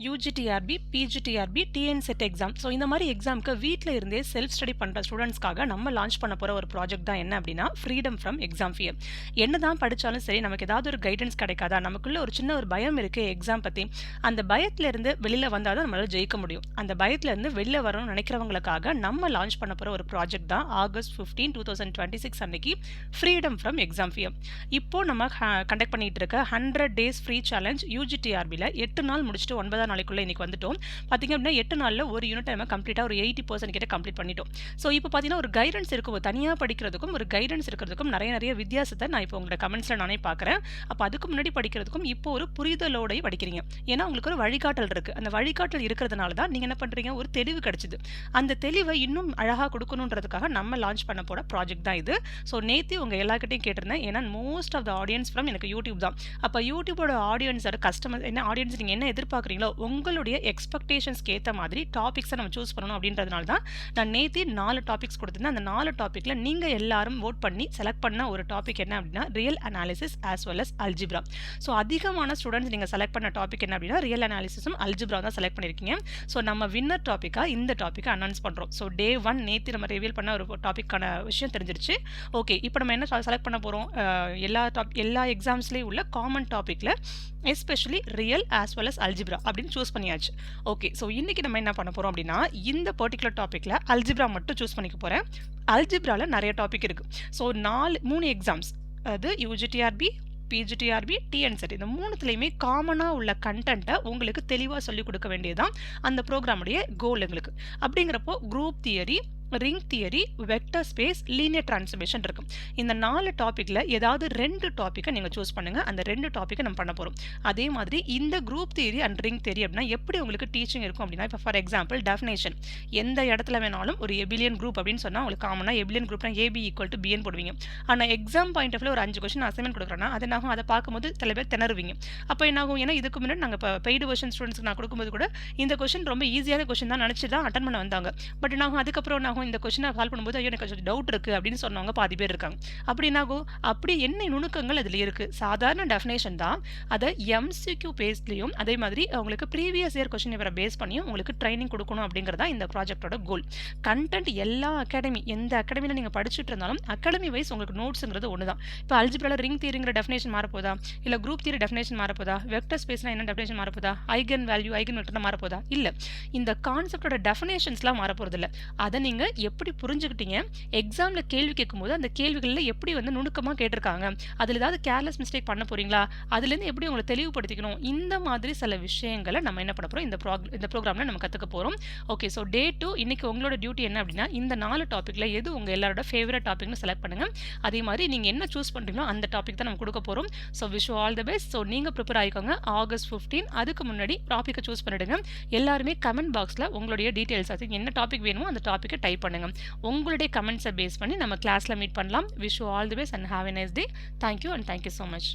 UGTRB, PGTRB, TNSET exam. So இந்த மாதிரி எக்ஸாம்க்கு வீட்ல இருந்தே செல்ஃப் ஸ்டடி பண்ற ஸ்டூடண்ட்ஸ்க்காக நம்ம லான்ச் பண்ண போற ஒரு ப்ராஜெக்ட் தான் என்ன அப்படின்னா, ஃப்ரீடம் ஃப்ரம் எக்ஸாம் ஃபியர். என்னதான் படிச்சாலும் சரி, நமக்கு ஏதாவது ஒரு கைடன்ஸ் கிடைக்காதா? நமக்குள்ள ஒரு சின்ன ஒரு பயம் இருக்கு எக்ஸாம் பத்தி. அந்த பயத்துல இருந்து வெளில வந்தா தான் நம்மளால ஜெயிக்க முடியும். அந்த பயத்துல இருந்து வெளில வரணும்னு நினைக்கிறவங்களுக்காக நம்ம லான்ச் பண்ண போற ஒரு ப்ராஜெக்ட் தான் ஆகஸ்ட் 15, 2026 அன்னைக்கு ஃப்ரீடம் ஃப்ரம் எக்ஸாம் ஃபியர். இப்போ நம்ம கண்டக்ட் பண்ணிட்டு இருக்க 100 டேஸ் ஃப்ரீ சேலஞ்ச் யூஜிடிஆர்பில 8 நாள் முடிச்சுட்டு 9 நாளைக்குள்ள இன்னைக்கு வந்துட்டோம். பாத்தீங்க அப்படின்னா 8 நாள்ல ஒரு யூனிட் நம்ம கம்ப்ளீட்டா ஒரு 80% கிட்ட கம்ப்ளீட் பண்ணிட்டோம். ஸோ இப்போ பாத்தீங்கன்னா ஒரு கைடன்ஸ் இருக்கும், தனியா படிக்கிறதுக்கும் ஒரு கைடன்ஸ் இருக்கிறதுக்கும் நிறைய வித்தியாசத்தை நான் இப்போ உங்களோட கமெண்ட்ஸ்ல நானே பார்க்குறேன். அப்போ அதுக்கு முன்னாடி படிக்கிறதுக்கும் இப்போ ஒரு புரிதலோட படிக்கிறீங்க. ஏன்னா உங்களுக்கு ஒரு வழிகாட்டல் இருக்கு. அந்த வழிகாட்டல் இருக்கிறதுனால தான் நீங்க என்ன பண்றீங்க, ஒரு தெளிவு கிடைச்சது. அந்த தெளிவை இன்னும் அழகா கொடுக்கணுன்றதுக்காக நம்ம லான்ச் பண்ண போற ப்ராஜெக்ட் தான் இது. ஸோ நேத்தி உங்க எல்லார்கிட்டையும் கேட்டிருந்தேன். ஏன்னா most of the audience from எனக்கு யூடியூப் தான். அப்போ யூடியூபோட ஆடியன்ஸோட கஸ்டமர் என்ன ஆடியன்ஸ் நீங்க என்ன எதிர்பார்க்குறீங்களோ உங்களுடைய எக்ஸ்பெக்டேஷன்ஸ்க்கு ஏற்ற மாதிரி டாபிக்ஸை நம்ம சூஸ் பண்ணணும் அப்படின்றதுனால தான் நான் நேத்தி 4 டாபிக்ஸ் கொடுத்திருந்தேன். அந்த 4 டாபிக்ல நீங்க எல்லாரும் வோட் பண்ணி செலக்ட் பண்ண ஒரு டாபிக் என்ன அப்படின்னா real analysis as well as algebra. So அதிகமான ஸ்டூடெண்ட்ஸ் நீங்க செலக்ட் பண்ண டாபிக் என்ன அப்படின்னா ரியல் அனாலிசிஸும் அல்ஜிப்ரா தான் செலக்ட் பண்ணிருக்கீங்க. ஸோ நம்ம வின்னர் டாபிக்கா இந்த டாபிக்கை அனௌன்ஸ் பண்றோம். ஸோ டே 1 நேத்தி நம்ம ரிவீல் பண்ண ஒரு டாபிக்கான விஷயம் தெரிஞ்சிருச்சு. ஓகே, இப்போ நம்ம என்ன செலக்ட் பண்ண போறோம், எல்லா எக்ஸாம்ஸ்லயும் உள்ள காமன் டாபிக்ல especially real as well as algebra அப்படின்னு சூஸ் பண்ணியாச்சு. ஓகே, ஸோ இன்னைக்கு நம்ம என்ன பண்ண போறோம் அப்படின்னா இந்த பர்டிகுலர் டாபிக்ல அல்ஜிப்ரா மட்டும் சூஸ் பண்ணிக்க போறேன். அல்ஜிப்ரால நிறைய டாபிக் இருக்கு. ஸோ 3 எக்ஸாம்ஸ், அது யூஜிடிஆர்பி, பிஜிடிஆர்பி, டிஎன்செட், இந்த மூணுத்துலையுமே காமனா உள்ள கண்டென்ட்டை உங்களுக்கு தெளிவா சொல்லிக் கொடுக்க வேண்டியதுதான் அந்த ப்ரோக்ராமுடைய கோல் எங்களுக்கு. அப்படிங்கிறப்போ group theory, ring theory, vector space, linear transformation இருக்கும். இந்த 4 டாபிக்ல ஏதாவது 2 டாபிக்கை நீங்க சூஸ் பண்ணுங்க. அந்த 2 டாபிக்கை நம்ம பண்ண போறோம். அதே மாதிரி இந்த group theory and ring theory அப்படின்னா எப்படி உங்களுக்கு டீச்சிங் இருக்கும் அப்படின்னா, இப்போ ஃபார் எக்ஸாம்பிள் டெஃபினேஷன், எந்த இடத்துல வேணாலும் ஒரு எபிலியன் குரூப் அப்படின்னு சொன்னா உங்களுக்கு காமனா எபிலியன் குரூப்னா ஏபி ஈக்குவல் டு பிஎன் போடுவீங்க. ஆனா எக்ஸாம் பாயிண்ட் ஆஃப் ஒரு 5 கொஸ்டின் அசைன்மெண்ட் கொடுக்குறேன்னா அது என்னாகும், அதை பார்க்கும்போது சில பேர் திணறுவீங்க. அப்போ என்னாகும், ஏன்னா இதுக்கு முன்னாடி நாங்கள் இப்போ பெய்டு வெர்ஷன் ஸ்டூடெண்ட்ஸ்க்கு நான் கொடுக்கும்போது கூட இந்த கொஸ்டின் ரொம்ப ஈஸியான கொஸ்டின் தான் நினச்சி தான் அட்டன் பண்ண வந்தாங்க. பட் என்னாகும், அதுக்கப்புறம் என்னாகும், இந்த கொஸ்டினை சால்வ் பண்ணும்போது ஐயோ எனக்கு கொஞ்சம் டவுட் இருக்கு அப்படின்னு சொன்னவங்க பாதி பேர் இருக்காங்க. அப்படி என்னாகும், அப்படி என்ன நுணுக்கங்கள் அதில் இருக்கு. சாதாரண டெஃபினேஷன் தான், அதை எம்சிக்யூ பேஸ்லையும் அதே மாதிரி உங்களுக்கு ப்ரீவியஸ் இயர் கொஸ்டின் பேப்பரை பேஸ் பண்ணியும் உங்களுக்கு ட்ரைனிங் கொடுக்கணும் அப்படிங்கிறதா இந்த ப்ராஜெக்டோட கோல். கண்டென்ட் எல்லா எந்த அகாடமியில் நீங்கள் படிச்சுட்டு இருந்தாலும் அகாடமி வைஸ் உங்களுக்கு நோட்ஸுங்கிறது ஒன்று தான். இப்போ அல்ஜிப்ரால ரிங் தியரிங்கிற டெஃபினேஷன் மாறப்போதா, இல்லை குரூப் தியரி டெஃபினேஷன் மாறப்போதா, வெக்டர் ஸ்பேஸ்னா என்ன டெஃபினேஷன் மாறப்போதா, ஐகன் வேல்யூ ஐகன் வெக்டர் மாறப்போதா, இல்லை இந்த கான்செப்டோட டெஃபினேஷன்ஸ்லாம் மாறப்போறது இல்லை. அதை நீங்கள் எப்படி புரிஞ்சுக்கிட்டீங்க, எக்ஸாம்ல கேள்வி கேட்கும்போது அந்த கேள்விகளில் எப்படி நுணுக்கமாக கேட்டிருக்காங்க, அதில் ஏதாவது கேர்லெஸ் மிஸ்டேக் பண்ண போறீங்களா, அதுலேருந்து எப்படி உங்களை தெளிவுபடுத்திக்கணும், இந்த மாதிரி சில விஷயங்களை நம்ம என்ன பண்ண போறோம் இந்த ப்ரோக்ராம்ல நம்ம கற்றுக்க போறோம். ஓகே, ஸோ டே 2 இன்னைக்கு உங்களோட டியூட்டி என்ன அப்படின்னா இந்த 4 டாபிக்ல எது உங்க எல்லாரோட ஃபேவரட் டாபிக்னு செலக்ட் பண்ணுங்க. அதே மாதிரி நீங்க என்ன சூஸ் பண்றீங்களோ அந்த டாபிக் தான் நம்ம கொடுக்க போறோம். So wish you all the best. So நீங்க ப்ரிப்பேர் ஆகிக்கோங்க. ஆகஸ்ட் 15 அதுக்கு முன்னாடி டாபிக்கை சூஸ் பண்ணிடுங்க. எல்லாருமே கமெண்ட் பாக்ஸ்ல உங்களுடைய டீடைல்ஸ், அது என்ன டாபிக் வேணுமோ அந்த டாபிக்கை டைப் பண்ணுங்க. உங்களுடைய கமெண்ட்ஸை பேஸ் பண்ணி நம்ம கிளாஸ்ல மீட் பண்ணலாம். Wish you all the best and have a nice day. Thank you and thank you so much.